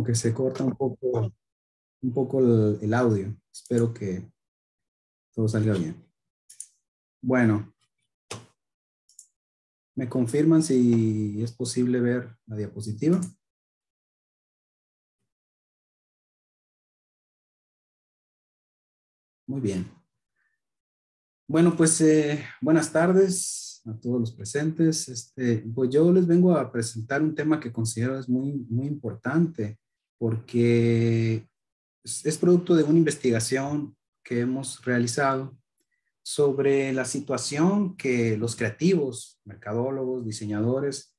Que se corta un poco el audio. Espero que todo salga bien. Bueno, ¿me confirman si es posible ver la diapositiva? Muy bien. Bueno, pues buenas tardes a todos los presentes. Pues yo les vengo a presentar un tema que considero es muy importante porque es producto de una investigación que hemos realizado sobre la situación que los creativos, mercadólogos, diseñadores,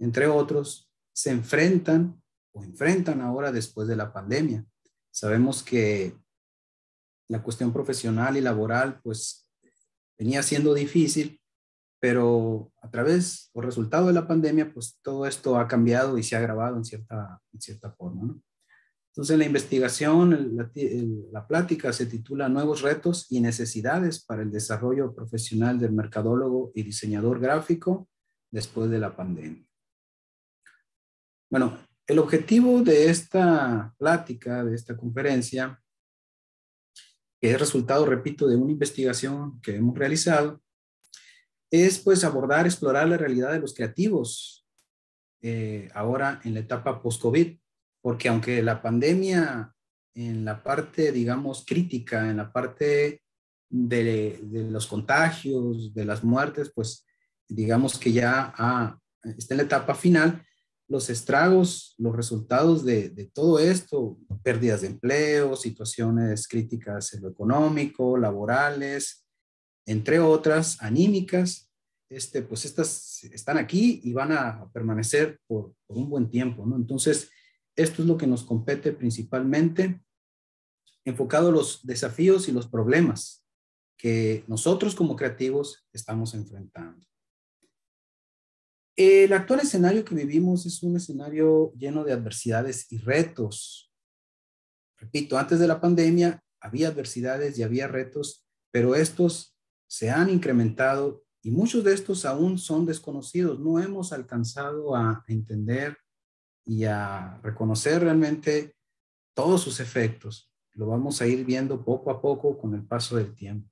entre otros, se enfrentan o enfrentan ahora después de la pandemia. Sabemos que la cuestión profesional y laboral pues venía siendo difícil, pero a través o resultado de la pandemia pues todo esto ha cambiado y se ha agravado en cierta forma, ¿no? Entonces, la investigación, la plática se titula Nuevos retos y necesidades para el desarrollo profesional del mercadólogo y diseñador gráfico después de la pandemia. Bueno, el objetivo de esta plática, de esta conferencia, que es resultado, repito, de una investigación que hemos realizado, es pues abordar, explorar la realidad de los creativos ahora en la etapa post-COVID, porque aunque la pandemia en la parte, digamos, crítica, en la parte de los contagios, de las muertes, pues digamos que ya está en la etapa final, los estragos, los resultados de todo esto, pérdidas de empleo, situaciones críticas en lo económico, laborales, entre otras, anímicas, pues estas están aquí y van a permanecer por un buen tiempo, ¿no? Entonces, esto es lo que nos compete principalmente, enfocado a los desafíos y los problemas que nosotros como creativos estamos enfrentando. El actual escenario que vivimos es un escenario lleno de adversidades y retos. Repito, antes de la pandemia había adversidades y había retos, pero estos se han incrementado y muchos de estos aún son desconocidos. No hemos alcanzado a entender y a reconocer realmente todos sus efectos. Lo vamos a ir viendo poco a poco con el paso del tiempo.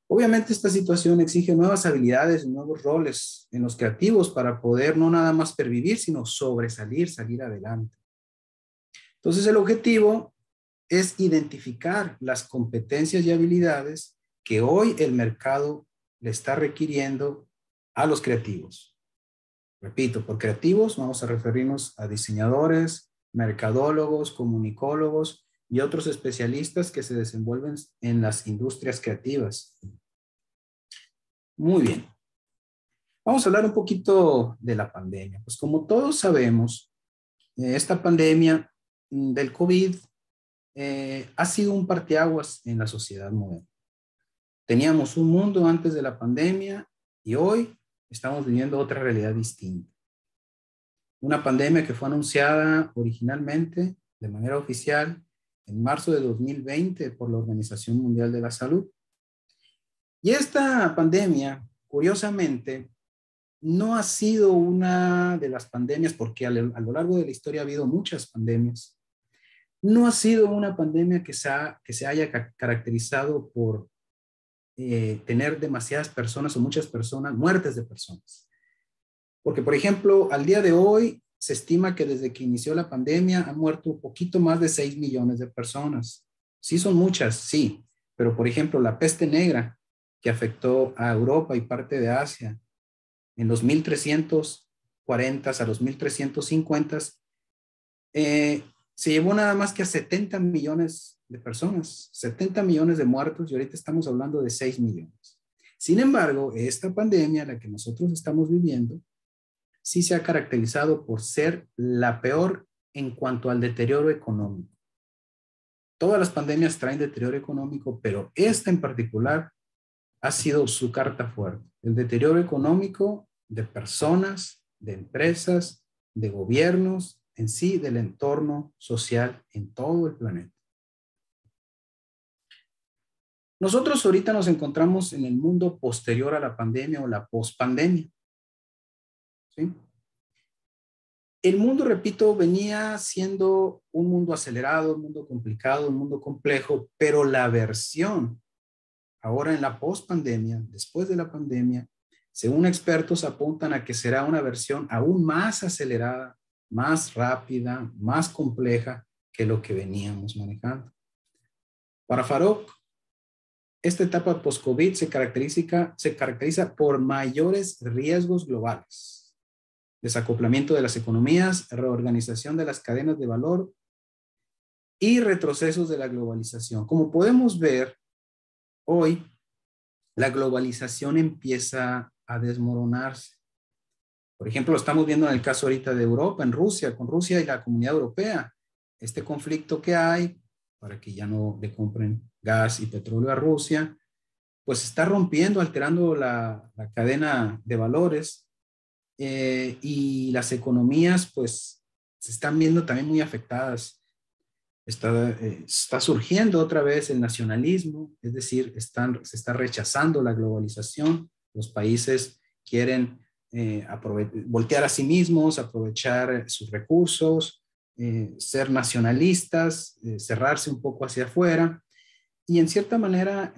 Obviamente esta situación exige nuevas habilidades y nuevos roles en los creativos para poder no nada más pervivir, sino sobresalir, salir adelante. Entonces el objetivo es identificar las competencias y habilidades que hoy el mercado le está requiriendo a los creativos. Repito, por creativos vamos a referirnos a diseñadores, mercadólogos, comunicólogos y otros especialistas que se desenvuelven en las industrias creativas. Muy bien. Vamos a hablar un poquito de la pandemia. Pues como todos sabemos, esta pandemia del COVID ha sido un parteaguas en la sociedad moderna. Teníamos un mundo antes de la pandemia y hoy estamos viviendo otra realidad distinta. Una pandemia que fue anunciada originalmente de manera oficial en marzo de 2020 por la Organización Mundial de la Salud. Y esta pandemia, curiosamente, no ha sido una de las pandemias, porque a lo largo de la historia ha habido muchas pandemias. No ha sido una pandemia que se haya caracterizado por tener demasiadas personas o muchas personas, muertes de personas. Porque, por ejemplo, al día de hoy se estima que desde que inició la pandemia han muerto un poquito más de 6 millones de personas. Sí son muchas, sí, pero por ejemplo, la peste negra que afectó a Europa y parte de Asia en los 1340 a los 1350, se llevó nada más que a 70 millones de personas, 70 millones de muertos, y ahorita estamos hablando de 6 millones. Sin embargo, esta pandemia, la que nosotros estamos viviendo, sí se ha caracterizado por ser la peor en cuanto al deterioro económico. Todas las pandemias traen deterioro económico, pero esta en particular ha sido su carta fuerte. El deterioro económico de personas, de empresas, de gobiernos, en sí, del entorno social en todo el planeta. Nosotros ahorita nos encontramos en el mundo posterior a la pandemia o la pospandemia. ¿Sí? El mundo, repito, venía siendo un mundo acelerado, un mundo complicado, un mundo complejo, pero la versión ahora en la post-pandemia, después de la pandemia, según expertos apuntan a que será una versión aún más acelerada, más rápida, más compleja que lo que veníamos manejando. Para Farok, esta etapa post-COVID se caracteriza por mayores riesgos globales, desacoplamiento de las economías, reorganización de las cadenas de valor y retrocesos de la globalización. Como podemos ver, hoy la globalización empieza a desmoronarse. Por ejemplo, lo estamos viendo en el caso ahorita de Europa, en Rusia, con Rusia y la Comunidad Europea. Este conflicto que hay para que ya no le compren gas y petróleo a Rusia, pues está rompiendo, alterando la cadena de valores y las economías pues se están viendo también muy afectadas. Está surgiendo otra vez el nacionalismo, es decir, se está rechazando la globalización. Los países quieren voltear a sí mismos, aprovechar sus recursos, ser nacionalistas, cerrarse un poco hacia afuera. Y en cierta manera,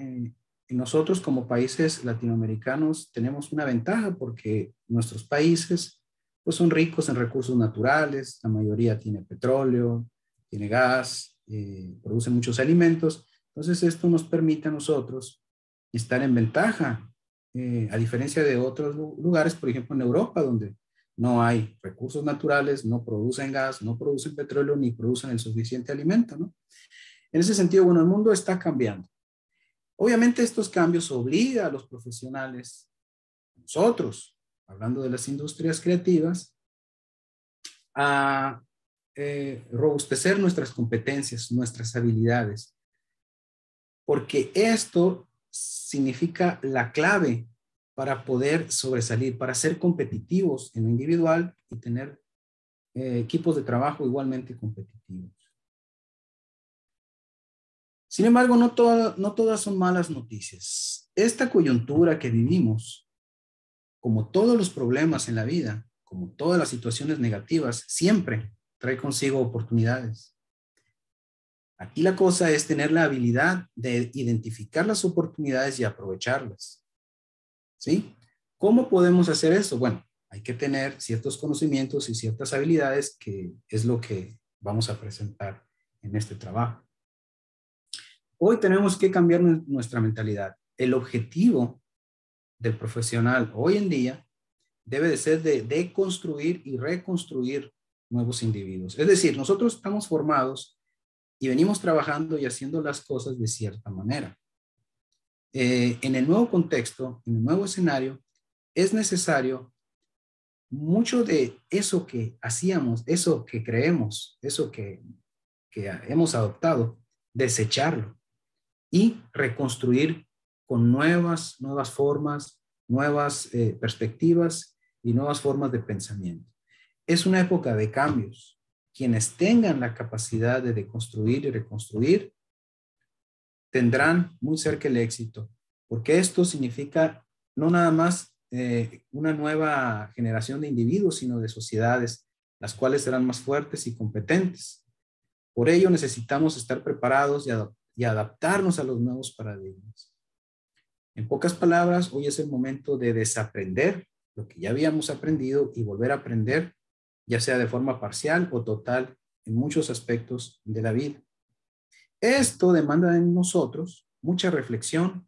nosotros como países latinoamericanos tenemos una ventaja porque nuestros países pues, son ricos en recursos naturales, la mayoría tiene petróleo, tiene gas, produce muchos alimentos. Entonces esto nos permite a nosotros estar en ventaja, a diferencia de otros lugares, por ejemplo en Europa, donde no hay recursos naturales, no producen gas, no producen petróleo, ni producen el suficiente alimento, ¿no? En ese sentido, bueno, el mundo está cambiando. Obviamente estos cambios obligan a los profesionales, nosotros, hablando de las industrias creativas, a robustecer nuestras competencias, nuestras habilidades, porque esto significa la clave para poder sobresalir, para ser competitivos en lo individual y tener equipos de trabajo igualmente competitivos. Sin embargo, no todas son malas noticias. Esta coyuntura que vivimos, como todos los problemas en la vida, como todas las situaciones negativas, siempre trae consigo oportunidades. Aquí la cosa es tener la habilidad de identificar las oportunidades y aprovecharlas. ¿Sí? ¿Cómo podemos hacer eso? Bueno, hay que tener ciertos conocimientos y ciertas habilidades que es lo que vamos a presentar en este trabajo. Hoy tenemos que cambiar nuestra mentalidad. El objetivo del profesional hoy en día debe de ser de construir y reconstruir nuevos individuos. Es decir, nosotros estamos formados y venimos trabajando y haciendo las cosas de cierta manera. En el nuevo contexto, en el nuevo escenario, es necesario mucho de eso que hacíamos, eso que creemos, eso que hemos adoptado, desecharlo y reconstruir con nuevas formas, nuevas perspectivas y nuevas formas de pensamiento. Es una época de cambios. Quienes tengan la capacidad de deconstruir y reconstruir tendrán muy cerca el éxito, porque esto significa no nada más una nueva generación de individuos, sino de sociedades, las cuales serán más fuertes y competentes. Por ello necesitamos estar preparados y adaptarnos a los nuevos paradigmas. En pocas palabras, hoy es el momento de desaprender lo que ya habíamos aprendido y volver a aprender, ya sea de forma parcial o total, en muchos aspectos de la vida. Esto demanda de nosotros mucha reflexión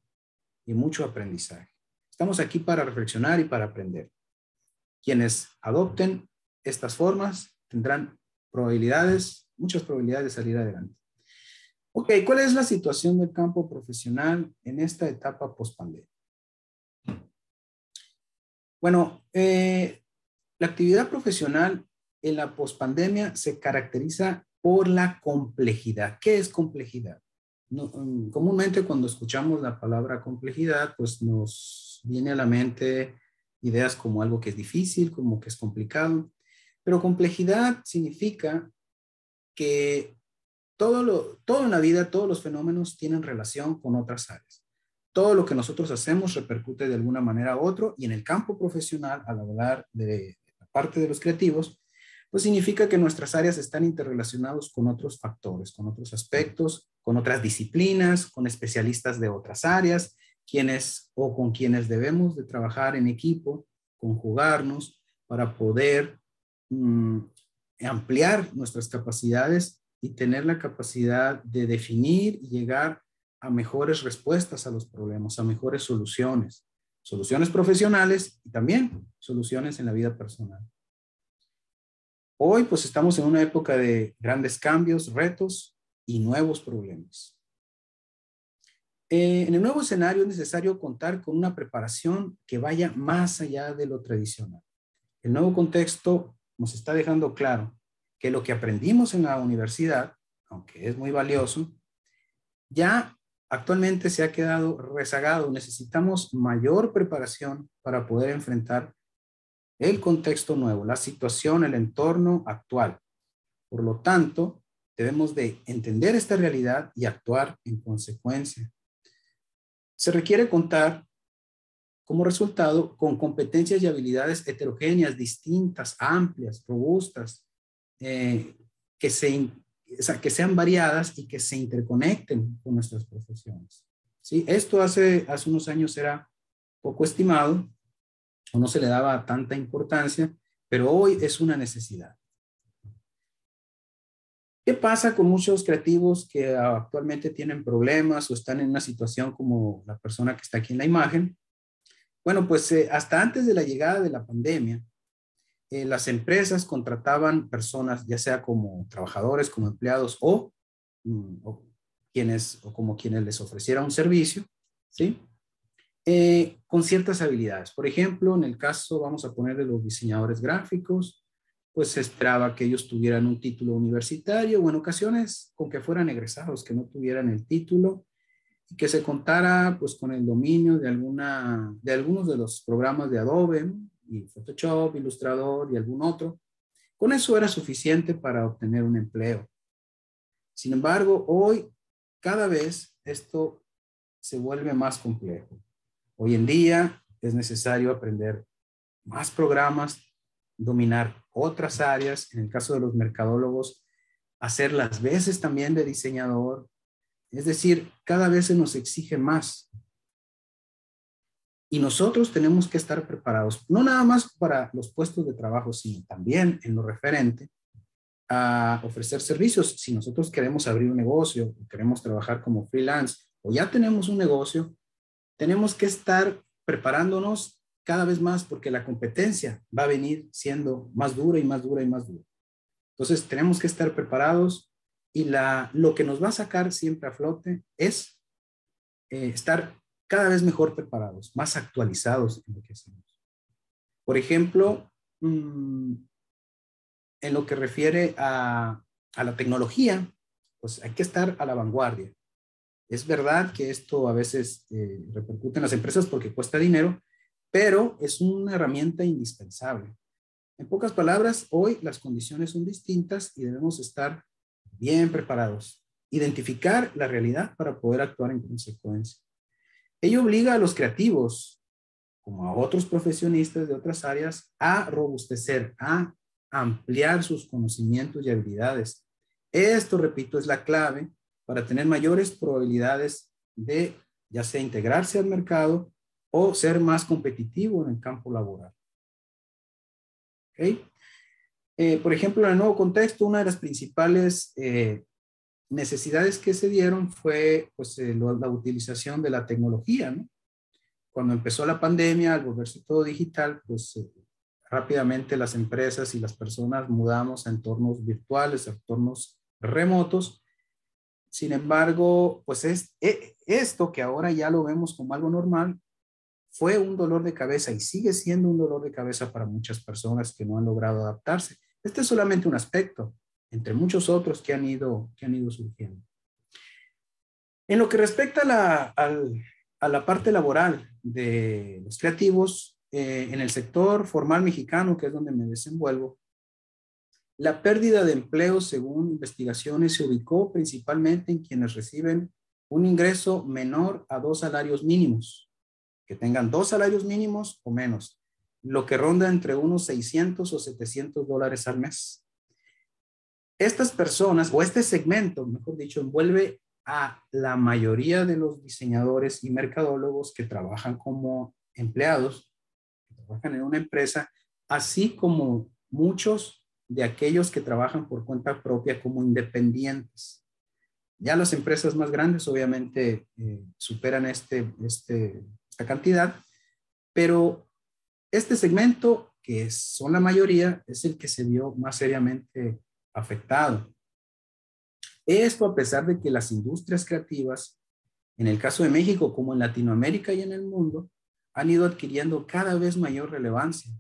y mucho aprendizaje. Estamos aquí para reflexionar y para aprender. Quienes adopten estas formas tendrán muchas probabilidades de salir adelante. Ok, ¿cuál es la situación del campo profesional en esta etapa post-pandemia? Bueno, la actividad profesional en la post-pandemia se caracteriza por la complejidad. ¿Qué es complejidad? Comúnmente cuando escuchamos la palabra complejidad, pues nos viene a la mente ideas como algo que es difícil, como que es complicado. Pero complejidad significa que todo en la vida, todos los fenómenos tienen relación con otras áreas. Todo lo que nosotros hacemos repercute de alguna manera a otro y en el campo profesional, al hablar de la parte de los creativos, pues significa que nuestras áreas están interrelacionadas con otros factores, con otros aspectos, con otras disciplinas, con especialistas de otras áreas, con quienes debemos de trabajar en equipo, conjugarnos para poder ampliar nuestras capacidades y tener la capacidad de definir y llegar a mejores respuestas a los problemas, a mejores soluciones, soluciones profesionales y también soluciones en la vida personal. Hoy pues estamos en una época de grandes cambios, retos y nuevos problemas. En el nuevo escenario es necesario contar con una preparación que vaya más allá de lo tradicional. El nuevo contexto nos está dejando claro que lo que aprendimos en la universidad, aunque es muy valioso, ya actualmente se ha quedado rezagado. Necesitamos mayor preparación para poder enfrentar el contexto nuevo, la situación, el entorno actual. Por lo tanto, debemos de entender esta realidad y actuar en consecuencia. Se requiere contar como resultado con competencias y habilidades heterogéneas, distintas, amplias, robustas, que sean variadas y que se interconecten con nuestras profesiones. ¿Sí? Esto hace unos años era poco estimado o no se le daba tanta importancia, pero hoy es una necesidad. ¿Qué pasa con muchos creativos que actualmente tienen problemas o están en una situación como la persona que está aquí en la imagen? Bueno, pues hasta antes de la llegada de la pandemia, las empresas contrataban personas, ya sea como trabajadores, como empleados o como quienes les ofreciera un servicio, ¿sí? Con ciertas habilidades. Por ejemplo, en el caso, vamos a poner de los diseñadores gráficos, pues se esperaba que ellos tuvieran un título universitario o en ocasiones con que fueran egresados, que no tuvieran el título y que se contara pues con el dominio de algunos de los programas de Adobe, ¿no? Y Photoshop, Illustrator y algún otro. Con eso era suficiente para obtener un empleo. Sin embargo, hoy cada vez esto se vuelve más complejo. Hoy en día es necesario aprender más programas, dominar otras áreas, en el caso de los mercadólogos, hacer las veces también de diseñador. Es decir, cada vez se nos exige más. Y nosotros tenemos que estar preparados, no nada más para los puestos de trabajo, sino también en lo referente a ofrecer servicios. Si nosotros queremos abrir un negocio, o queremos trabajar como freelance, o ya tenemos un negocio, tenemos que estar preparándonos cada vez más porque la competencia va a venir siendo más dura y más dura y más dura. Entonces tenemos que estar preparados y lo que nos va a sacar siempre a flote es estar cada vez mejor preparados, más actualizados en lo que hacemos. Por ejemplo, en lo que refiere a la tecnología, pues hay que estar a la vanguardia. Es verdad que esto a veces repercute en las empresas porque cuesta dinero, pero es una herramienta indispensable. En pocas palabras, hoy las condiciones son distintas y debemos estar bien preparados. Identificar la realidad para poder actuar en consecuencia. Ello obliga a los creativos, como a otros profesionistas de otras áreas, a robustecer, a ampliar sus conocimientos y habilidades. Esto, repito, es la clave para tener mayores probabilidades de ya sea integrarse al mercado o ser más competitivo en el campo laboral. ¿Okay? Por ejemplo, en el nuevo contexto, una de las principales necesidades que se dieron fue pues, la utilización de la tecnología, ¿no? Cuando empezó la pandemia, al volverse todo digital, pues rápidamente las empresas y las personas mudamos a entornos virtuales, a entornos remotos. Sin embargo, pues esto que ahora ya lo vemos como algo normal, fue un dolor de cabeza y sigue siendo un dolor de cabeza para muchas personas que no han logrado adaptarse. Este es solamente un aspecto, entre muchos otros que han ido surgiendo. En lo que respecta a la parte laboral de los creativos, en el sector formal mexicano, que es donde me desenvuelvo, la pérdida de empleo, según investigaciones, se ubicó principalmente en quienes reciben un ingreso menor a 2 salarios mínimos, que tengan 2 salarios mínimos o menos. lo que ronda entre unos 600 o 700 dólares al mes. Estas personas, o este segmento, mejor dicho, envuelve a la mayoría de los diseñadores y mercadólogos que trabajan como empleados, que trabajan en una empresa, así como muchos de aquellos que trabajan por cuenta propia como independientes. Ya las empresas más grandes obviamente superan esta cantidad, pero este segmento, que son la mayoría, es el que se vio más seriamente afectado. Esto a pesar de que las industrias creativas, en el caso de México como en Latinoamérica y en el mundo, han ido adquiriendo cada vez mayor relevancia.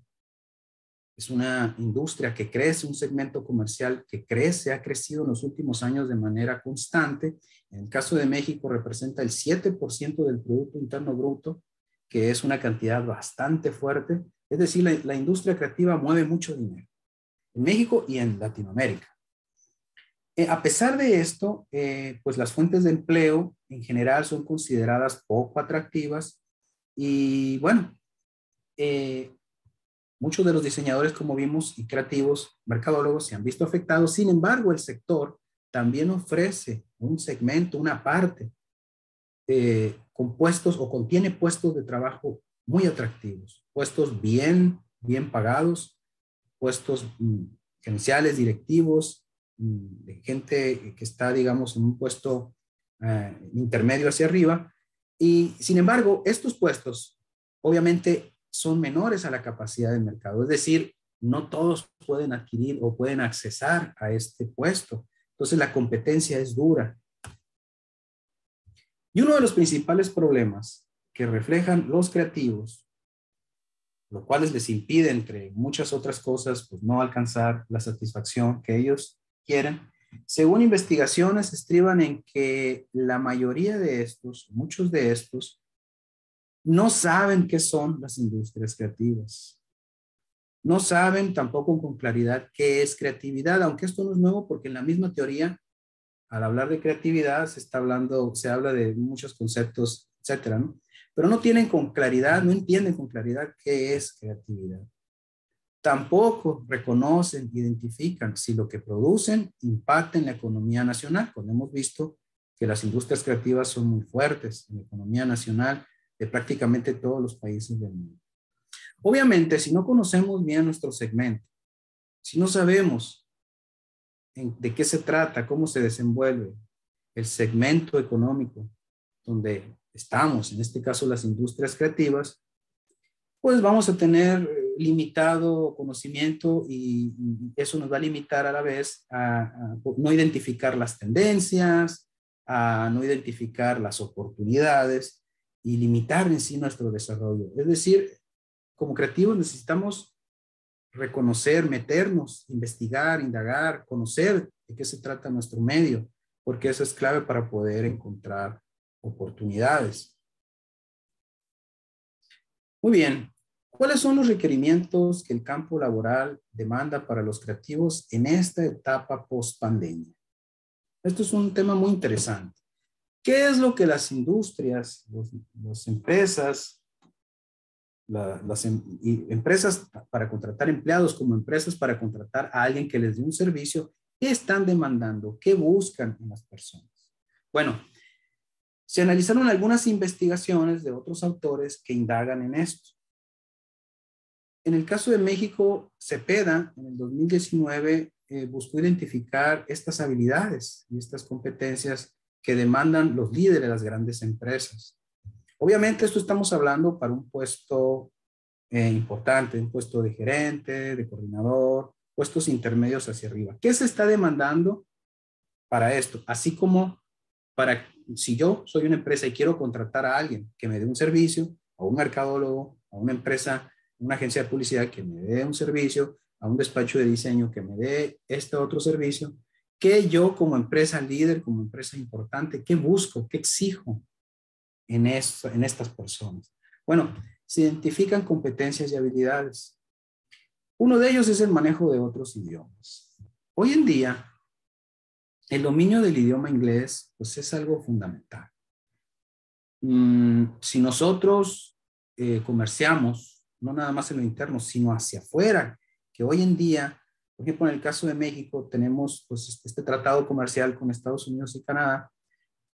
Es una industria que crece, un segmento comercial que crece, ha crecido en los últimos años de manera constante. En el caso de México representa el 7% del Producto Interno Bruto, que es una cantidad bastante fuerte. Es decir, la industria creativa mueve mucho dinero en México y en Latinoamérica. A pesar de esto, pues las fuentes de empleo en general son consideradas poco atractivas y bueno, muchos de los diseñadores, como vimos, y creativos, mercadólogos, se han visto afectados. Sin embargo, el sector también ofrece un segmento, una parte con puestos o contiene puestos de trabajo muy atractivos, puestos bien pagados, puestos gerenciales, directivos, de gente que está, digamos, en un puesto intermedio hacia arriba. Y sin embargo, estos puestos obviamente son menores a la capacidad del mercado. Es decir, no todos pueden adquirir o pueden accesar a este puesto. Entonces la competencia es dura. Y uno de los principales problemas que reflejan los creativos, lo cual les impide, entre muchas otras cosas, pues no alcanzar la satisfacción que ellos quieren. Según investigaciones, estriban en que la mayoría de estos, muchos de estos, no saben qué son las industrias creativas. No saben tampoco con claridad qué es creatividad, aunque esto no es nuevo porque en la misma teoría, al hablar de creatividad, se habla de muchos conceptos, etcétera, ¿no? Pero no tienen con claridad, no entienden con claridad qué es creatividad. Tampoco reconocen, identifican si lo que producen impacta en la economía nacional, cuando hemos visto que las industrias creativas son muy fuertes en la economía nacional de prácticamente todos los países del mundo. Obviamente, si no conocemos bien nuestro segmento, si no sabemos de qué se trata, cómo se desenvuelve el segmento económico donde estamos, en este caso las industrias creativas, pues vamos a tener limitado conocimiento y eso nos va a limitar a la vez a no identificar las tendencias, a no identificar las oportunidades y limitar en sí nuestro desarrollo. Es decir, como creativos necesitamos reconocer, meternos, investigar, indagar, conocer de qué se trata nuestro medio, porque eso es clave para poder encontrar oportunidades. Muy bien, ¿cuáles son los requerimientos que el campo laboral demanda para los creativos en esta etapa post-pandemia? Esto es un tema muy interesante. ¿Qué es lo que las industrias, las empresas, empresas para contratar empleados como empresas para contratar a alguien que les dé un servicio, qué están demandando? ¿Qué buscan en las personas? Bueno, se analizaron algunas investigaciones de otros autores que indagan en esto. En el caso de México, Cepeda, en el 2019, buscó identificar estas habilidades y estas competencias que demandan los líderes de las grandes empresas. Obviamente, esto estamos hablando para un puesto importante, un puesto de gerente, de coordinador, puestos intermedios hacia arriba. ¿Qué se está demandando para esto? Así como para, si yo soy una empresa y quiero contratar a alguien que me dé un servicio, a un mercadólogo, a una empresa, una agencia de publicidad que me dé un servicio, a un despacho de diseño que me dé este otro servicio, ¿qué yo como empresa líder, como empresa importante, qué busco, qué exijo en estas personas? Bueno, se identifican competencias y habilidades. Uno de ellos es el manejo de otros idiomas. Hoy en día, el dominio del idioma inglés pues es algo fundamental. Si nosotros comerciamos no nada más en lo interno, sino hacia afuera, que hoy en día, por ejemplo, en el caso de México, tenemos pues este tratado comercial con Estados Unidos y Canadá,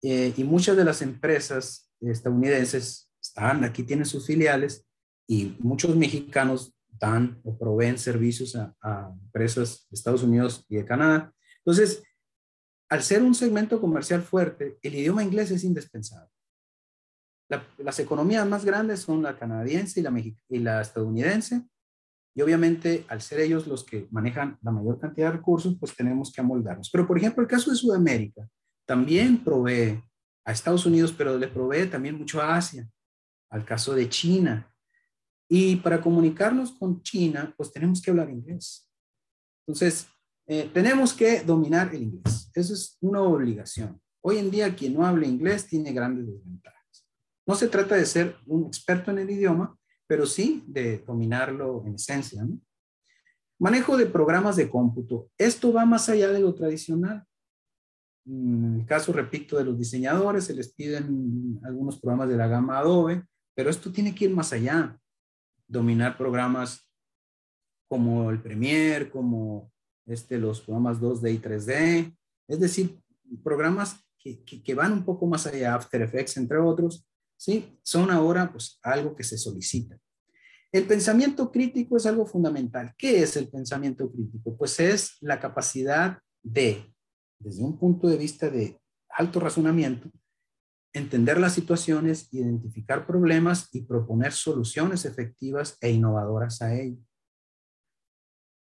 y muchas de las empresas estadounidenses están aquí, tienen sus filiales, y muchos mexicanos dan o proveen servicios a empresas de Estados Unidos y de Canadá. Entonces, al ser un segmento comercial fuerte, el idioma inglés es indispensable. Las economías más grandes son la canadiense y la estadounidense, y obviamente al ser ellos los que manejan la mayor cantidad de recursos, pues tenemos que amoldarnos. Pero por ejemplo, el caso de Sudamérica también provee a Estados Unidos, pero le provee también mucho a Asia, al caso de China. Y para comunicarnos con China, pues tenemos que hablar inglés. Entonces, tenemos que dominar el inglés. Esa es una obligación. Hoy en día, quien no habla inglés tiene grandes desventajas. No se trata de ser un experto en el idioma, pero sí de dominarlo en esencia, ¿no? Manejo de programas de cómputo. Esto va más allá de lo tradicional. En el caso, repito, de los diseñadores, se les piden algunos programas de la gama Adobe, pero esto tiene que ir más allá. Dominar programas como el Premiere, como los programas 2D y 3D, es decir, programas que van un poco más allá, After Effects, entre otros, ¿sí? Son ahora pues algo que se solicita. El pensamiento crítico es algo fundamental. ¿Qué es el pensamiento crítico? Pues es la capacidad de, desde un punto de vista de alto razonamiento, entender las situaciones, identificar problemas y proponer soluciones efectivas e innovadoras a ello.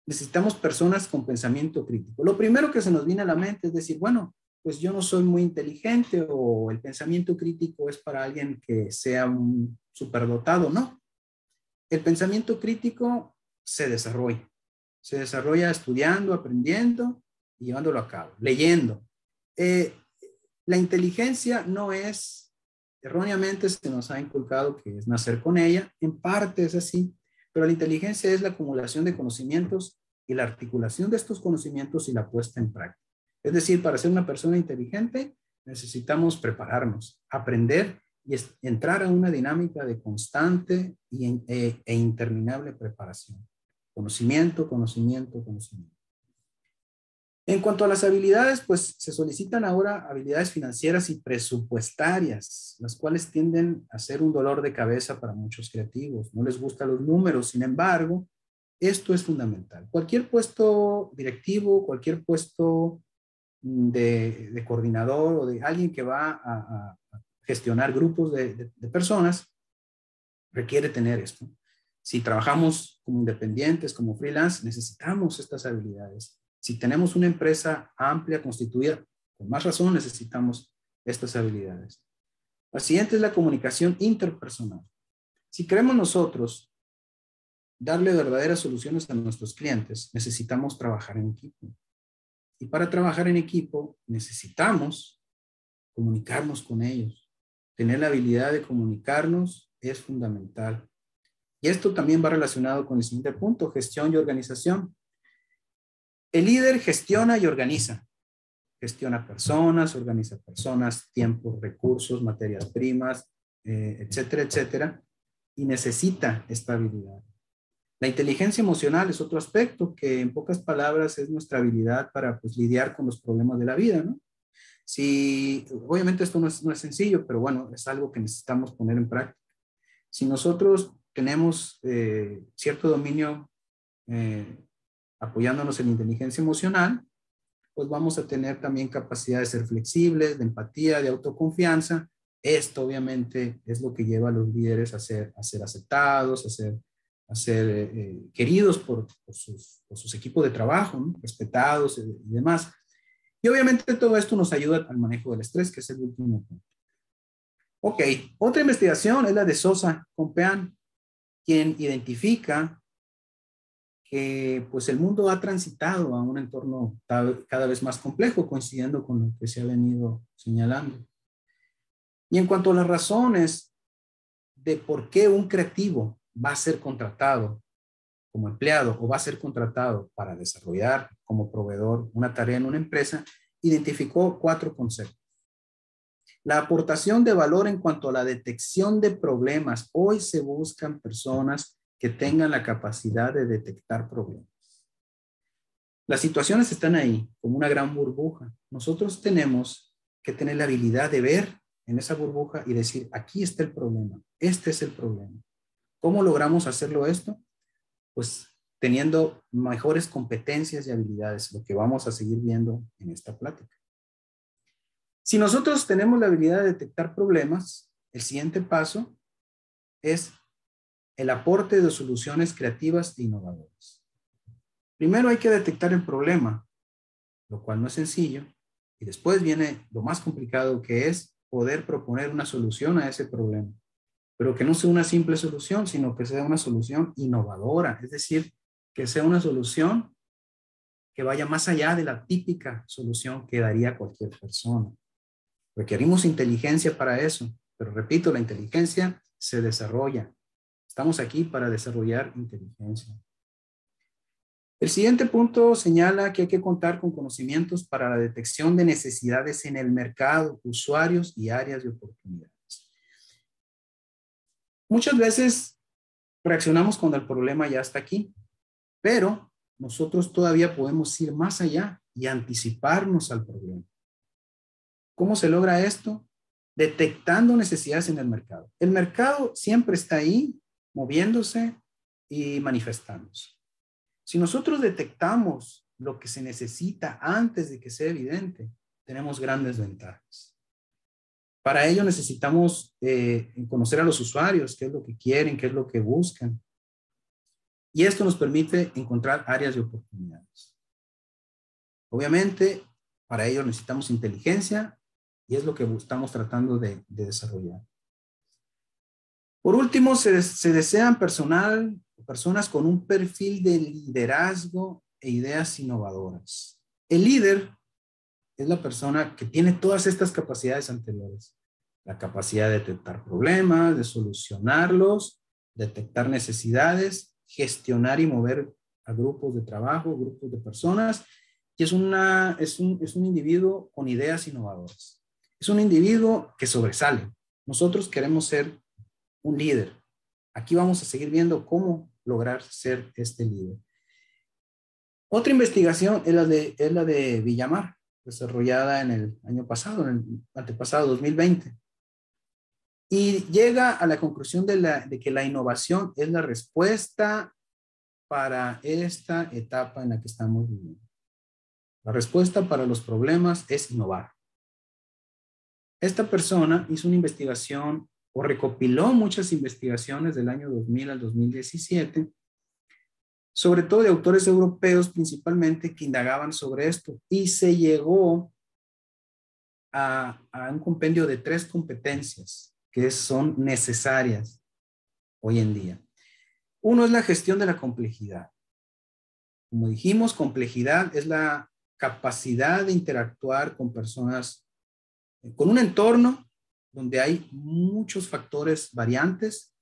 Necesitamos personas con pensamiento crítico. Lo primero que se nos viene a la mente es decir, bueno, pues yo no soy muy inteligente o el pensamiento crítico es para alguien que sea un superdotado. No. El pensamiento crítico se desarrolla estudiando, aprendiendo y llevándolo a cabo, leyendo. La inteligencia no es, erróneamente se nos ha inculcado que es nacer con ella, en parte es así, pero la inteligencia es la acumulación de conocimientos y la articulación de estos conocimientos y la puesta en práctica. Es decir, para ser una persona inteligente necesitamos prepararnos, aprender y entrar a una dinámica de constante e interminable preparación. Conocimiento, conocimiento, conocimiento. En cuanto a las habilidades, pues se solicitan ahora habilidades financieras y presupuestarias, las cuales tienden a ser un dolor de cabeza para muchos creativos. No les gustan los números, sin embargo, esto es fundamental. Cualquier puesto directivo, cualquier puesto de coordinador o de alguien que va a gestionar grupos de personas, requiere tener esto. Si trabajamos como independientes, como freelance, necesitamos estas habilidades. Si tenemos una empresa amplia, constituida, con más razón necesitamos estas habilidades. La siguiente es la comunicación interpersonal. Si queremos nosotros darle verdaderas soluciones a nuestros clientes, necesitamos trabajar en equipo. Y para trabajar en equipo necesitamos comunicarnos con ellos. Tener la habilidad de comunicarnos es fundamental. Y esto también va relacionado con el siguiente punto, gestión y organización. El líder gestiona y organiza. Gestiona personas, organiza personas, tiempos, recursos, materias primas, etcétera, etcétera. Y necesita esta habilidad. La inteligencia emocional es otro aspecto que en pocas palabras es nuestra habilidad para pues, lidiar con los problemas de la vida, ¿no? Si, obviamente esto no es sencillo, pero bueno, es algo que necesitamos poner en práctica. Si nosotros tenemos cierto dominio apoyándonos en inteligencia emocional, pues vamos a tener también capacidad de ser flexibles, de empatía, de autoconfianza. Esto obviamente es lo que lleva a los líderes a ser aceptados, a ser queridos por sus equipos de trabajo, ¿no? Respetados y demás. Y obviamente todo esto nos ayuda al manejo del estrés, que es el último punto. Ok, otra investigación es la de Sosa Compeán, quien identifica que pues el mundo ha transitado a un entorno cada vez más complejo, coincidiendo con lo que se ha venido señalando. Y en cuanto a las razones de por qué un creativo va a ser contratado como empleado o va a ser contratado para desarrollar como proveedor una tarea en una empresa, identificó 4 conceptos. La aportación de valor en cuanto a la detección de problemas. Hoy se buscan personas que tengan la capacidad de detectar problemas. Las situaciones están ahí, como una gran burbuja. Nosotros tenemos que tener la habilidad de ver en esa burbuja y decir, aquí está el problema, este es el problema. ¿Cómo logramos hacerlo esto? Pues teniendo mejores competencias y habilidades, lo que vamos a seguir viendo en esta plática. Si nosotros tenemos la habilidad de detectar problemas, el siguiente paso es el aporte de soluciones creativas e innovadoras. Primero hay que detectar el problema, lo cual no es sencillo, y después viene lo más complicado, que es poder proponer una solución a ese problema, pero que no sea una simple solución, sino que sea una solución innovadora, es decir, que sea una solución que vaya más allá de la típica solución que daría cualquier persona. Requerimos inteligencia para eso, pero repito, la inteligencia se desarrolla. Estamos aquí para desarrollar inteligencia. El siguiente punto señala que hay que contar con conocimientos para la detección de necesidades en el mercado, usuarios y áreas de oportunidades. Muchas veces reaccionamos cuando el problema ya está aquí, pero nosotros todavía podemos ir más allá y anticiparnos al problema. ¿Cómo se logra esto? Detectando necesidades en el mercado. El mercado siempre está ahí, moviéndose y manifestándose. Si nosotros detectamos lo que se necesita antes de que sea evidente, tenemos grandes ventajas. Para ello necesitamos conocer a los usuarios, qué es lo que quieren, qué es lo que buscan. Y esto nos permite encontrar áreas de oportunidades. Obviamente, para ello necesitamos inteligencia y es lo que estamos tratando de desarrollar. Por último, se desean personas con un perfil de liderazgo e ideas innovadoras. El líder es la persona que tiene todas estas capacidades anteriores. La capacidad de detectar problemas, de solucionarlos, detectar necesidades, gestionar y mover a grupos de trabajo, grupos de personas. Y es un individuo con ideas innovadoras. Es un individuo que sobresale. Nosotros queremos ser un líder. Aquí vamos a seguir viendo cómo lograr ser este líder. Otra investigación es la de Villamar, desarrollada en el año pasado, en el antepasado 2020. Y llega a la conclusión de que la innovación es la respuesta para esta etapa en la que estamos viviendo. La respuesta para los problemas es innovar. Esta persona hizo una investigación o recopiló muchas investigaciones del año 2000 al 2017, sobre todo de autores europeos principalmente que indagaban sobre esto, y se llegó a un compendio de 3 competencias que son necesarias hoy en día. Uno es la gestión de la complejidad. Como dijimos, complejidad es la capacidad de interactuar con personas, con un entorno donde hay muchos factores variantes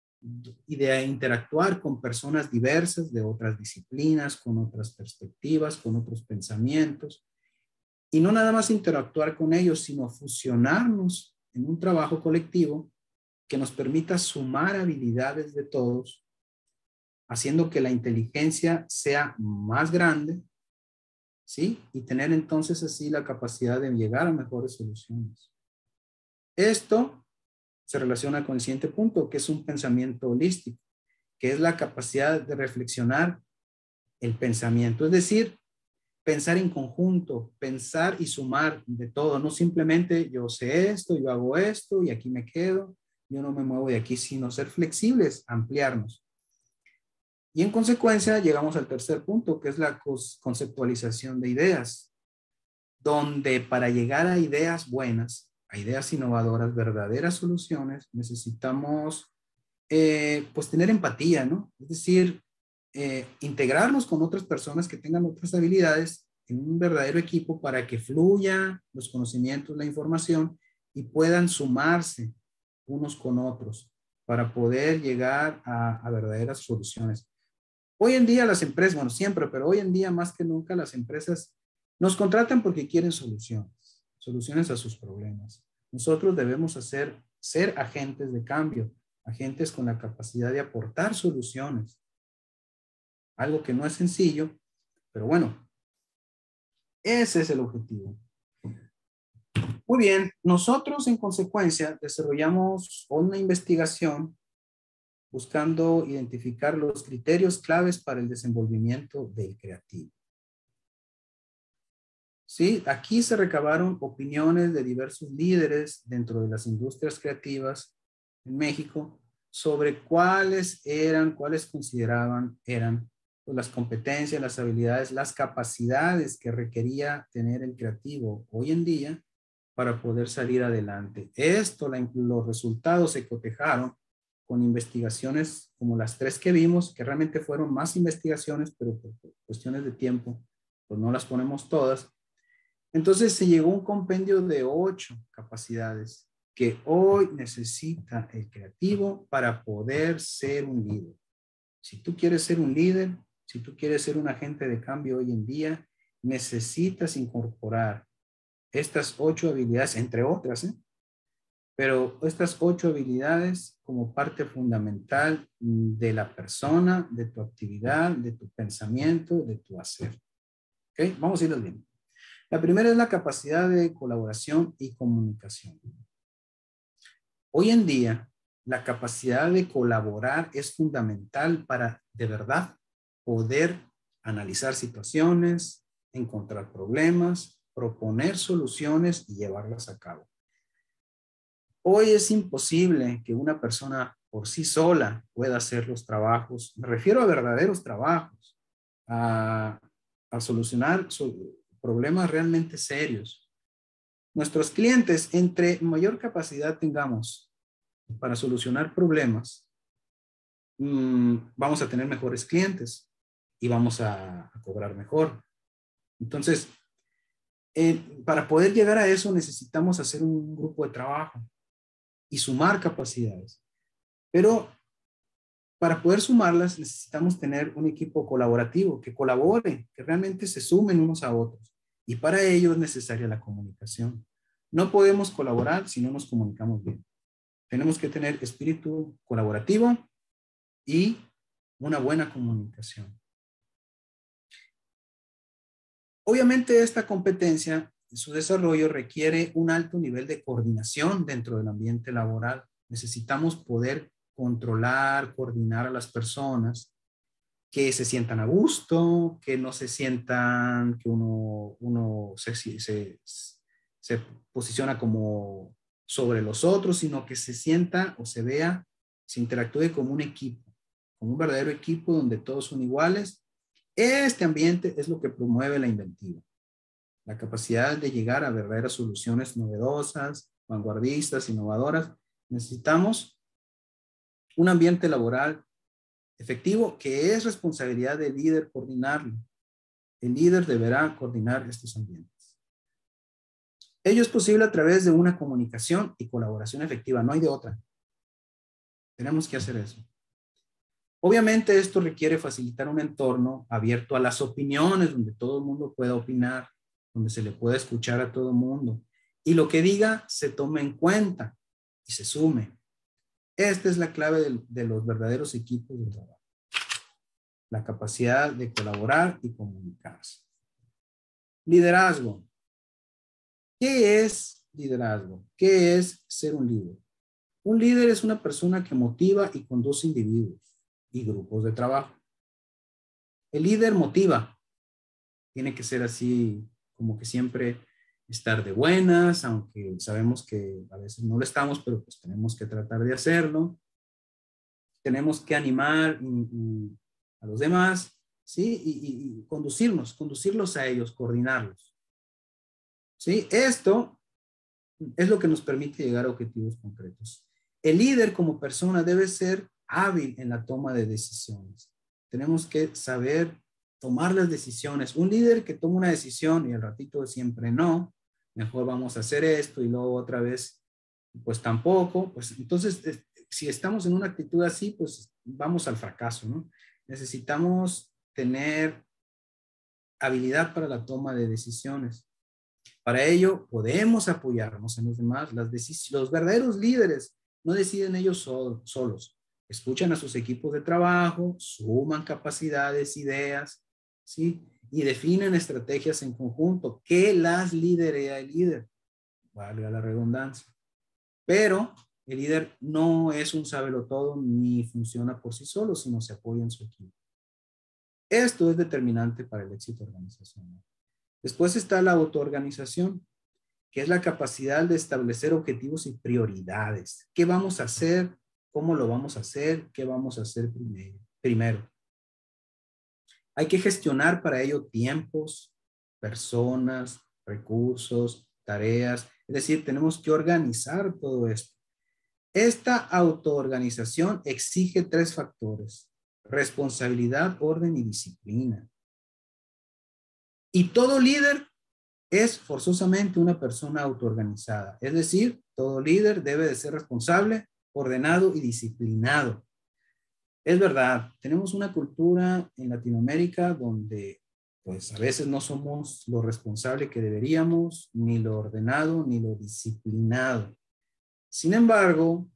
y de interactuar con personas diversas de otras disciplinas, con otras perspectivas, con otros pensamientos. Y no nada más interactuar con ellos, sino fusionarnos en un trabajo colectivo que nos permita sumar habilidades de todos, haciendo que la inteligencia sea más grande, ¿sí? Y tener entonces así la capacidad de llegar a mejores soluciones. Esto se relaciona con el siguiente punto, que es un pensamiento holístico, que es la capacidad de reflexionar el pensamiento, es decir, pensar en conjunto, pensar y sumar de todo, no simplemente yo sé esto, yo hago esto y aquí me quedo, yo no me muevo de aquí, sino ser flexibles, ampliarnos. Y en consecuencia llegamos al tercer punto, que es la conceptualización de ideas, donde para llegar a ideas buenas, a ideas innovadoras, verdaderas soluciones, necesitamos pues tener empatía, ¿no? Es decir, integrarnos con otras personas que tengan otras habilidades en un verdadero equipo para que fluya los conocimientos, la información y puedan sumarse unos con otros para poder llegar a verdaderas soluciones. Hoy en día las empresas, bueno, siempre, pero hoy en día más que nunca las empresas nos contratan porque quieren soluciones a sus problemas. Nosotros debemos ser agentes de cambio, agentes con la capacidad de aportar soluciones algo que no es sencillo, pero bueno, ese es el objetivo. Muy bien, nosotros en consecuencia desarrollamos una investigación buscando identificar los criterios claves para el desenvolvimiento del creativo. Sí, aquí se recabaron opiniones de diversos líderes dentro de las industrias creativas en México sobre cuáles consideraban eran pues, las competencias, las habilidades, las capacidades que requería tener el creativo hoy en día para poder salir adelante. Los resultados se cotejaron con investigaciones como las 3 que vimos, que realmente fueron más investigaciones, pero por cuestiones de tiempo, pues no las ponemos todas. Entonces se llegó a un compendio de 8 capacidades que hoy necesita el creativo para poder ser un líder. Si tú quieres ser un líder, si tú quieres ser un agente de cambio hoy en día, necesitas incorporar estas 8 habilidades, entre otras, pero estas 8 habilidades como parte fundamental de la persona, de tu actividad, de tu pensamiento, de tu hacer. ¿Ok? Vamos a irlas viendo. La primera es la capacidad de colaboración y comunicación. Hoy en día, la capacidad de colaborar es fundamental para, de verdad, poder analizar situaciones, encontrar problemas, proponer soluciones y llevarlas a cabo. Hoy es imposible que una persona por sí sola pueda hacer los trabajos, me refiero a verdaderos trabajos, a solucionar problemas realmente serios. Nuestros clientes, entre mayor capacidad tengamos para solucionar problemas, vamos a tener mejores clientes y vamos a cobrar mejor. Entonces, para poder llegar a eso necesitamos hacer un grupo de trabajo y sumar capacidades. Pero para poder sumarlas necesitamos tener un equipo colaborativo que colabore, que realmente se sumen unos a otros. Y para ello es necesaria la comunicación. No podemos colaborar si no nos comunicamos bien. Tenemos que tener espíritu colaborativo y una buena comunicación. Obviamente esta competencia, su desarrollo requiere un alto nivel de coordinación dentro del ambiente laboral. Necesitamos poder controlar, coordinar a las personas que se sientan a gusto, que no se sientan que uno se posiciona como sobre los otros, sino que se sienta o se vea, se interactúe como un equipo, como un verdadero equipo donde todos son iguales. Este ambiente es lo que promueve la inventiva, la capacidad de llegar a verdaderas soluciones novedosas, vanguardistas, innovadoras. Necesitamos un ambiente laboral efectivo que es responsabilidad del líder coordinarlo. El líder deberá coordinar estos ambientes. Ello es posible a través de una comunicación y colaboración efectiva, no hay de otra. Tenemos que hacer eso. Obviamente esto requiere facilitar un entorno abierto a las opiniones, donde todo el mundo pueda opinar, donde se le pueda escuchar a todo el mundo. Y lo que diga se tome en cuenta y se sume. Esta es la clave de los verdaderos equipos de trabajo. La capacidad de colaborar y comunicarse. Liderazgo. ¿Qué es liderazgo? ¿Qué es ser un líder? Un líder es una persona que motiva y conduce individuos y grupos de trabajo. El líder motiva. Tiene que ser así como que siempre estar de buenas, aunque sabemos que a veces no lo estamos, pero pues tenemos que tratar de hacerlo. Tenemos que animar a los demás, ¿sí? Y conducirlos a ellos, coordinarlos. ¿Sí? Esto es lo que nos permite llegar a objetivos concretos. El líder como persona debe ser hábil en la toma de decisiones. Tenemos que saber tomar las decisiones. Un líder que toma una decisión y al ratito siempre no, mejor vamos a hacer esto y luego otra vez, pues tampoco, pues entonces si estamos en una actitud así, pues vamos al fracaso, ¿no? Necesitamos tener habilidad para la toma de decisiones. Para ello, podemos apoyarnos en los demás. Los verdaderos líderes no deciden ellos solos. escuchan a sus equipos de trabajo, suman capacidades, ideas, ¿sí? Y definen estrategias en conjunto que las liderea el líder, valga la redundancia. Pero el líder no es un sabelotodo ni funciona por sí solo, sino se apoya en su equipo. Esto es determinante para el éxito organizacional. Después está la autoorganización, que es la capacidad de establecer objetivos y prioridades. ¿Qué vamos a hacer? ¿Cómo lo vamos a hacer? ¿Qué vamos a hacer primero? Hay que gestionar para ello tiempos, personas, recursos, tareas. Es decir, tenemos que organizar todo esto. Esta autoorganización exige 3 factores: responsabilidad, orden y disciplina. Y todo líder es forzosamente una persona autoorganizada. Es decir, todo líder debe de ser responsable, ordenado y disciplinado. Es verdad, tenemos una cultura en Latinoamérica donde pues a veces no somos lo responsable que deberíamos, ni lo ordenado, ni lo disciplinado. Sin embargo,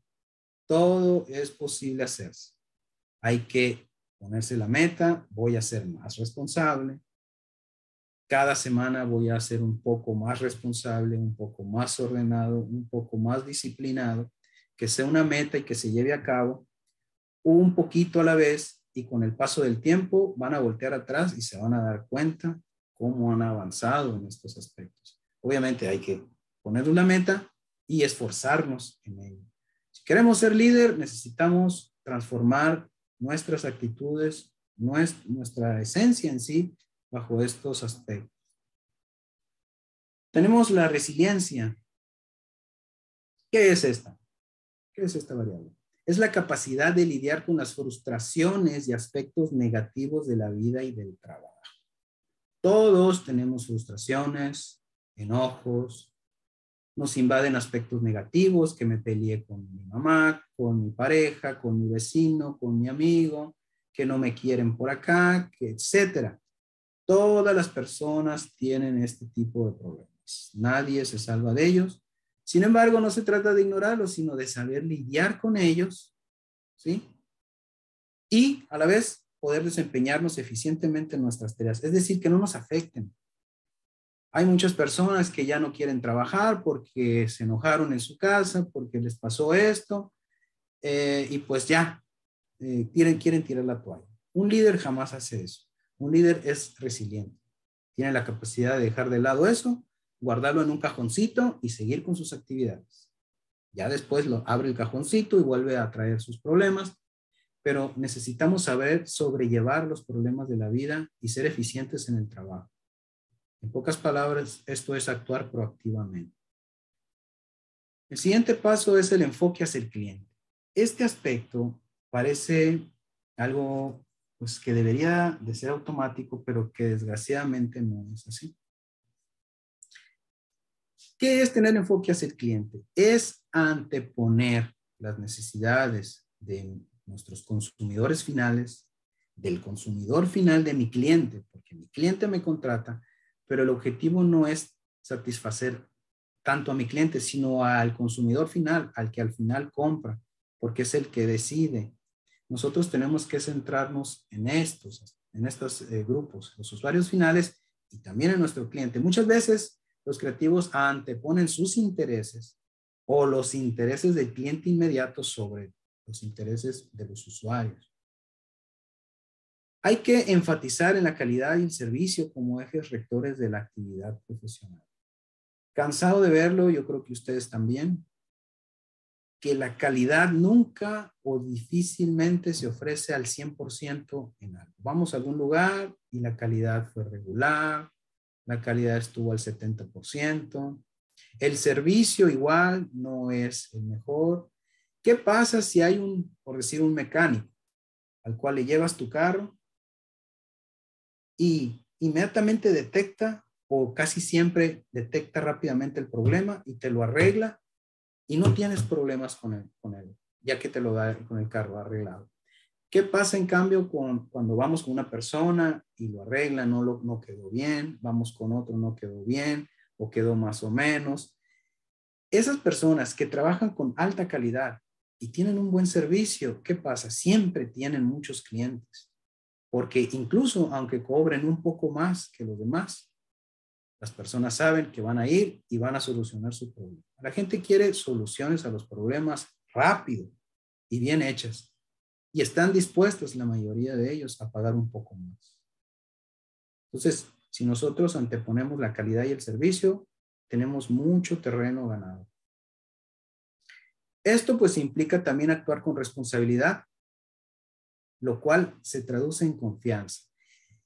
todo es posible hacerse. Hay que ponerse la meta, voy a ser más responsable. Cada semana voy a ser un poco más responsable, un poco más ordenado, un poco más disciplinado, que sea una meta y que se lleve a cabo un poquito a la vez, y con el paso del tiempo van a voltear atrás y se van a dar cuenta cómo han avanzado en estos aspectos. Obviamente hay que poner una meta y esforzarnos en ello. Si queremos ser líder, necesitamos transformar nuestras actitudes, nuestra esencia en sí, bajo estos aspectos. Tenemos la resiliencia. ¿Qué es esta? ¿Qué es esta variable? Es la capacidad de lidiar con las frustraciones y aspectos negativos de la vida y del trabajo. Todos tenemos frustraciones, enojos, nos invaden aspectos negativos, que me peleé con mi mamá, con mi pareja, con mi vecino, con mi amigo, que no me quieren por acá, que etcétera. Todas las personas tienen este tipo de problemas. Nadie se salva de ellos. Sin embargo, no se trata de ignorarlos, sino de saber lidiar con ellos, ¿sí? Y a la vez poder desempeñarnos eficientemente en nuestras tareas. Es decir, que no nos afecten. Hay muchas personas que ya no quieren trabajar porque se enojaron en su casa, porque les pasó esto, y pues ya, quieren tirar la toalla. Un líder jamás hace eso. Un líder es resiliente. Tiene la capacidad de dejar de lado eso, guardarlo en un cajoncito y seguir con sus actividades. Ya después lo abre el cajoncito y vuelve a traer sus problemas, pero necesitamos saber sobrellevar los problemas de la vida y ser eficientes en el trabajo. En pocas palabras, esto es actuar proactivamente. El siguiente paso es el enfoque hacia el cliente. Este aspecto parece algo pues, que debería de ser automático, pero que desgraciadamente no es así. ¿Qué es tener enfoque hacia el cliente? Es anteponer las necesidades de nuestros consumidores finales, del consumidor final de mi cliente, porque mi cliente me contrata, pero el objetivo no es satisfacer tanto a mi cliente, sino al consumidor final, al que al final compra, porque es el que decide. Nosotros tenemos que centrarnos en estos grupos, los usuarios finales y también en nuestro cliente. Muchas veces los creativos anteponen sus intereses o los intereses del cliente inmediato sobre los intereses de los usuarios. Hay que enfatizar en la calidad y el servicio como ejes rectores de la actividad profesional. Cansado de verlo, yo creo que ustedes también, que la calidad nunca o difícilmente se ofrece al 100% en algo. Vamos a algún lugar y la calidad fue regular, la calidad estuvo al 70%, el servicio igual no es el mejor. ¿Qué pasa si hay por decir, un mecánico al cual le llevas tu carro y inmediatamente detecta o casi siempre detecta rápidamente el problema y te lo arregla y no tienes problemas con él, ya que te lo da con el carro arreglado? ¿Qué pasa en cambio cuando vamos con una persona y lo arregla, no quedó bien, vamos con otro, no quedó bien o quedó más o menos? Esas personas que trabajan con alta calidad y tienen un buen servicio, ¿qué pasa? Siempre tienen muchos clientes, porque incluso aunque cobren un poco más que los demás, las personas saben que van a ir y van a solucionar su problema. La gente quiere soluciones a los problemas rápido y bien hechas, y están dispuestos, la mayoría de ellos, a pagar un poco más. Entonces, si nosotros anteponemos la calidad y el servicio, tenemos mucho terreno ganado. Esto pues implica también actuar con responsabilidad, lo cual se traduce en confianza.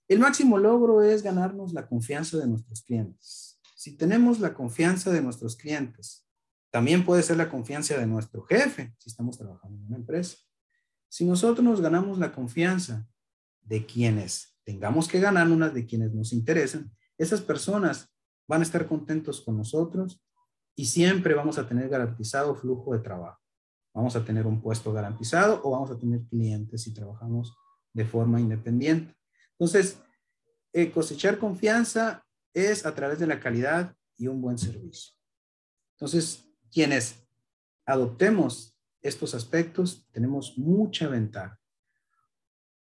El máximo logro es ganarnos la confianza de nuestros clientes. Si tenemos la confianza de nuestros clientes, también puede ser la confianza de nuestro jefe, si estamos trabajando en una empresa. Si nosotros nos ganamos la confianza de quienes tengamos que ganarnos, de quienes nos interesan, esas personas van a estar contentos con nosotros y siempre vamos a tener garantizado flujo de trabajo. Vamos a tener un puesto garantizado o vamos a tener clientes si trabajamos de forma independiente. Entonces, cosechar confianza es a través de la calidad y un buen servicio. Entonces, quienes adoptemos estos aspectos, tenemos mucha ventaja.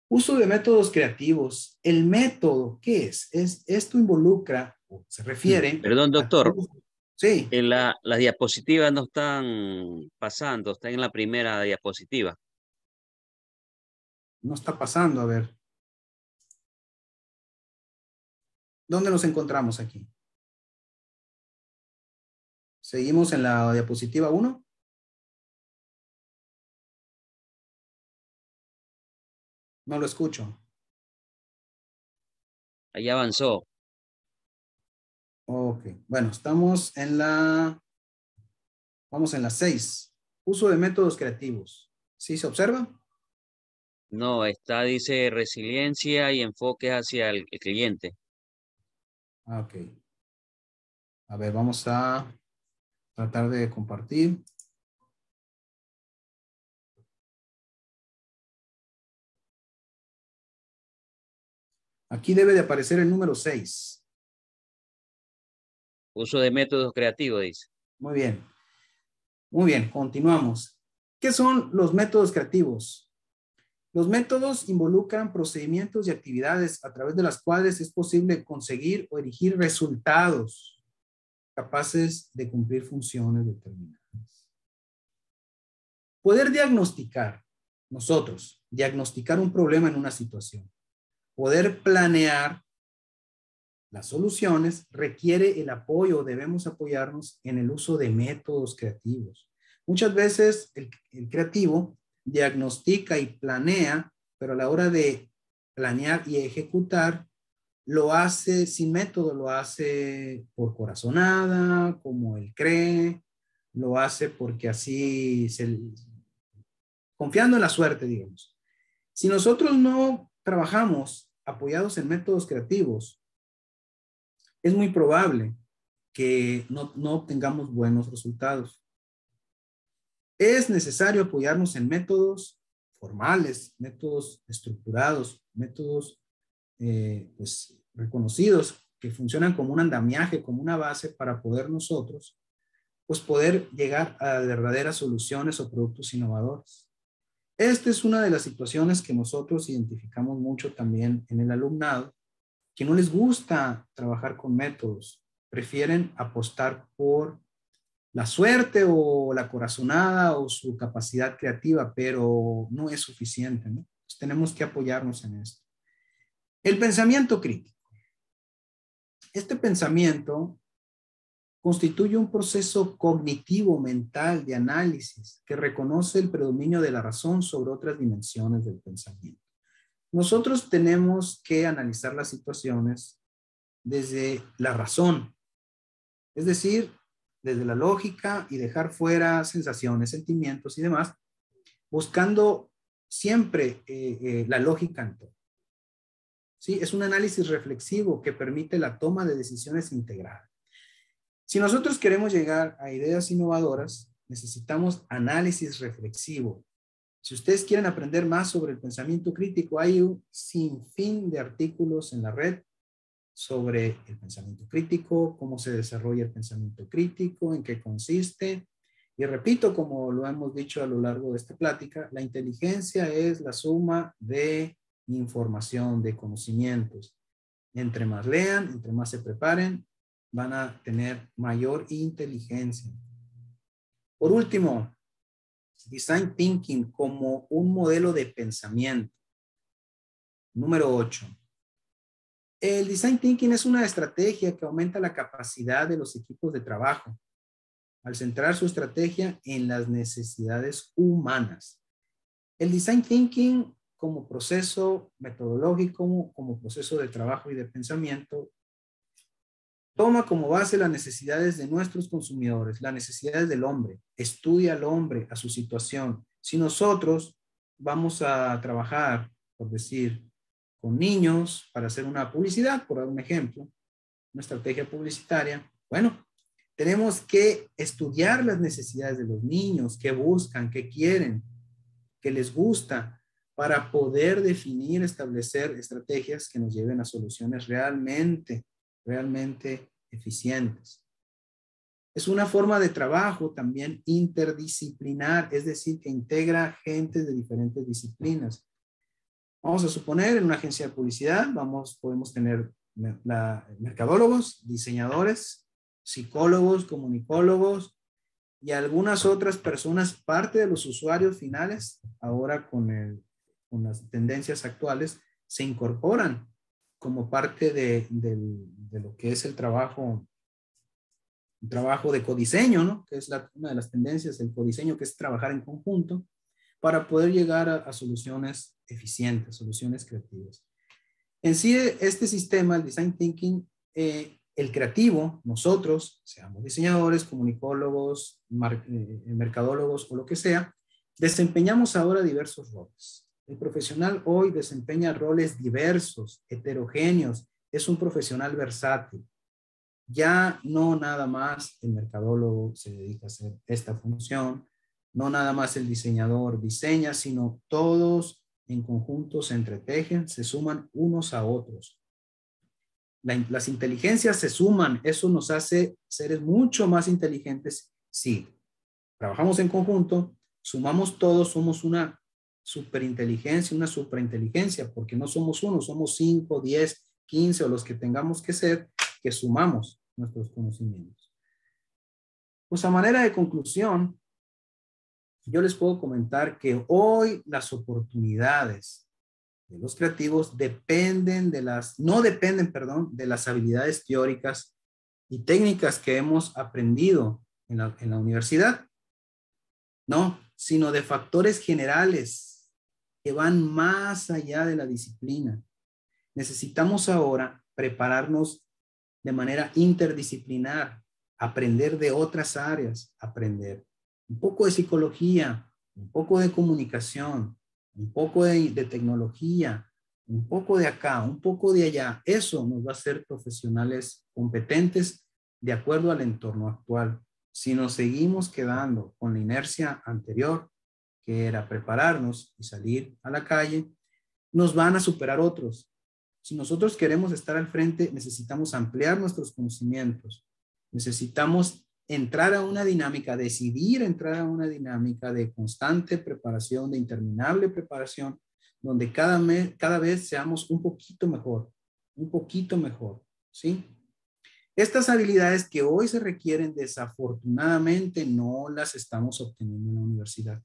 Uso de métodos creativos. El método, ¿qué es? Esto involucra o se refiere Perdón, a... doctor. Sí, Las diapositivas no están pasando, están en la primera diapositiva. no está pasando. A ver, ¿dónde nos encontramos aquí? Seguimos en la diapositiva 1. No lo escucho. Ahí avanzó. Ok, bueno, vamos en la 6. Uso de métodos creativos. ¿Sí se observa? No, está, dice resiliencia y enfoque hacia el cliente. Ok. A ver, vamos a tratar de compartir. Aquí debe de aparecer el número 6. Uso de métodos creativos, dice. Muy bien. Muy bien, continuamos. ¿Qué son los métodos creativos? Los métodos involucran procedimientos y actividades a través de las cuales es posible conseguir o erigir resultados capaces de cumplir funciones determinadas. Poder diagnosticar, nosotros, diagnosticar un problema en una situación, poder planear las soluciones requiere el apoyo, debemos apoyarnos en el uso de métodos creativos. Muchas veces el creativo diagnostica y planea, pero a la hora de planear y ejecutar, lo hace sin método, lo hace por corazonada, como él cree, lo hace porque así, confiando en la suerte, digamos. Si nosotros no trabajamos apoyados en métodos creativos, es muy probable que no obtengamos buenos resultados. Es necesario apoyarnos en métodos formales, métodos estructurados, métodos pues, reconocidos que funcionan como un andamiaje, como una base para poder nosotros pues poder llegar a verdaderas soluciones o productos innovadores. Esta es una de las situaciones que nosotros identificamos mucho también en el alumnado, que no les gusta trabajar con métodos, prefieren apostar por la suerte o la corazonada o su capacidad creativa, pero no es suficiente, ¿no? Entonces, tenemos que apoyarnos en esto. El pensamiento crítico. Este pensamiento constituye un proceso cognitivo mental de análisis que reconoce el predominio de la razón sobre otras dimensiones del pensamiento. Nosotros tenemos que analizar las situaciones desde la razón, es decir, desde la lógica y dejar fuera sensaciones, sentimientos y demás, buscando siempre la lógica en todo. ¿Sí? Es un análisis reflexivo que permite la toma de decisiones integrada. Si nosotros queremos llegar a ideas innovadoras, necesitamos análisis reflexivo. Si ustedes quieren aprender más sobre el pensamiento crítico, hay un sinfín de artículos en la red sobre el pensamiento crítico, cómo se desarrolla el pensamiento crítico, en qué consiste Y repito, como lo hemos dicho a lo largo de esta plática, la inteligencia es la suma de información, de conocimientos. Entre más lean, entre más se preparen, van a tener mayor inteligencia. Por último, Design Thinking como un modelo de pensamiento. Número 8. El Design Thinking es una estrategia que aumenta la capacidad de los equipos de trabajo al centrar su estrategia en las necesidades humanas. El Design Thinking como proceso metodológico, como proceso de trabajo y de pensamiento, toma como base las necesidades de nuestros consumidores, las necesidades del hombre, estudia al hombre, a su situación. Si nosotros vamos a trabajar, por decir, con niños para hacer una publicidad, por dar un ejemplo, una estrategia publicitaria, bueno, tenemos que estudiar las necesidades de los niños, qué buscan, qué quieren, qué les gusta, para poder definir, establecer estrategias que nos lleven a soluciones realmente eficientes. Es una forma de trabajo también interdisciplinar, es decir, que integra gente de diferentes disciplinas. Vamos a suponer en una agencia de publicidad, podemos tener mercadólogos, diseñadores, psicólogos, comunicólogos y algunas otras personas, parte de los usuarios finales, ahora con las tendencias actuales, se incorporan como parte de lo que es el trabajo de codiseño, ¿no? Que es una de las tendencias del codiseño, que es trabajar en conjunto para poder llegar a soluciones eficientes, soluciones creativas. En sí, este sistema, el Design Thinking, el creativo, nosotros, seamos diseñadores, comunicólogos, mercadólogos o lo que sea, desempeñamos ahora diversos roles. El profesional hoy desempeña roles diversos, heterogéneos, es un profesional versátil. Ya no nada más el mercadólogo se dedica a hacer esta función, no nada más el diseñador diseña, sino todos en conjunto se entretejen, se suman unos a otros. Las inteligencias se suman, eso nos hace seres mucho más inteligentes. Sí, trabajamos en conjunto, sumamos todos, somos una superinteligencia, una suprainteligencia, porque no somos uno, somos 5, 10, 15 o los que tengamos que ser, que sumamos nuestros conocimientos. Pues a manera de conclusión, yo les puedo comentar que hoy las oportunidades de los creativos no dependen, perdón, de las habilidades teóricas y técnicas que hemos aprendido en la universidad, no, sino de factores generales que van más allá de la disciplina. Necesitamos ahora prepararnos de manera interdisciplinar, aprender de otras áreas, aprender un poco de psicología, un poco de comunicación, un poco de tecnología, un poco de acá, un poco de allá. Eso nos va a hacer profesionales competentes de acuerdo al entorno actual. Si nos seguimos quedando con la inercia anterior, que era prepararnos y salir a la calle, nos van a superar otros. Si nosotros queremos estar al frente, necesitamos ampliar nuestros conocimientos. Necesitamos entrar a una dinámica, decidir entrar a una dinámica de constante preparación, de interminable preparación, donde cada vez seamos un poquito mejor, ¿sí? Estas habilidades que hoy se requieren, desafortunadamente, no las estamos obteniendo en la universidad,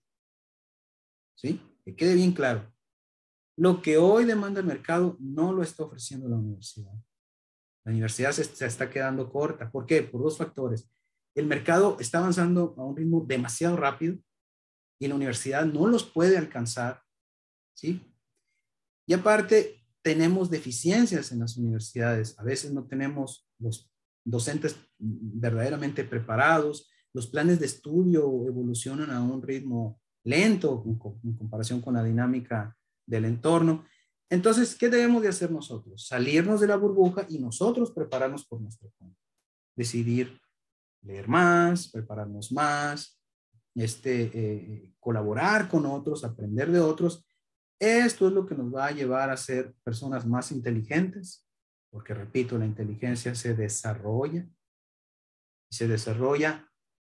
¿sí? Que quede bien claro. Lo que hoy demanda el mercado no lo está ofreciendo la universidad. La universidad se está quedando corta. ¿Por qué? Por dos factores. El mercado está avanzando a un ritmo demasiado rápido y la universidad no los puede alcanzar, ¿sí? Y aparte, tenemos deficiencias en las universidades. A veces no tenemos los docentes verdaderamente preparados. Los planes de estudio evolucionan a un ritmo lento en comparación con la dinámica del entorno. Entonces, ¿qué debemos de hacer nosotros? Salirnos de la burbuja y nosotros prepararnos por nuestro cuenta. Decidir leer más, prepararnos más, colaborar con otros, aprender de otros. Esto es lo que nos va a llevar a ser personas más inteligentes, porque repito, la inteligencia se desarrolla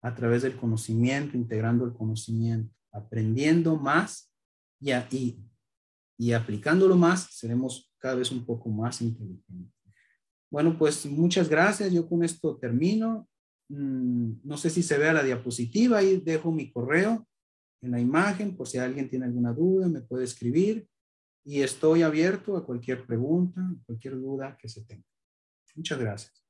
a través del conocimiento, integrando el conocimiento, aprendiendo más y aplicándolo más, seremos cada vez un poco más inteligentes. Bueno, pues muchas gracias. Yo con esto termino. No sé si se vea la diapositiva. Ahí dejo mi correo en la imagen por si alguien tiene alguna duda, me puede escribir. Y estoy abierto a cualquier pregunta, cualquier duda que se tenga. Muchas gracias.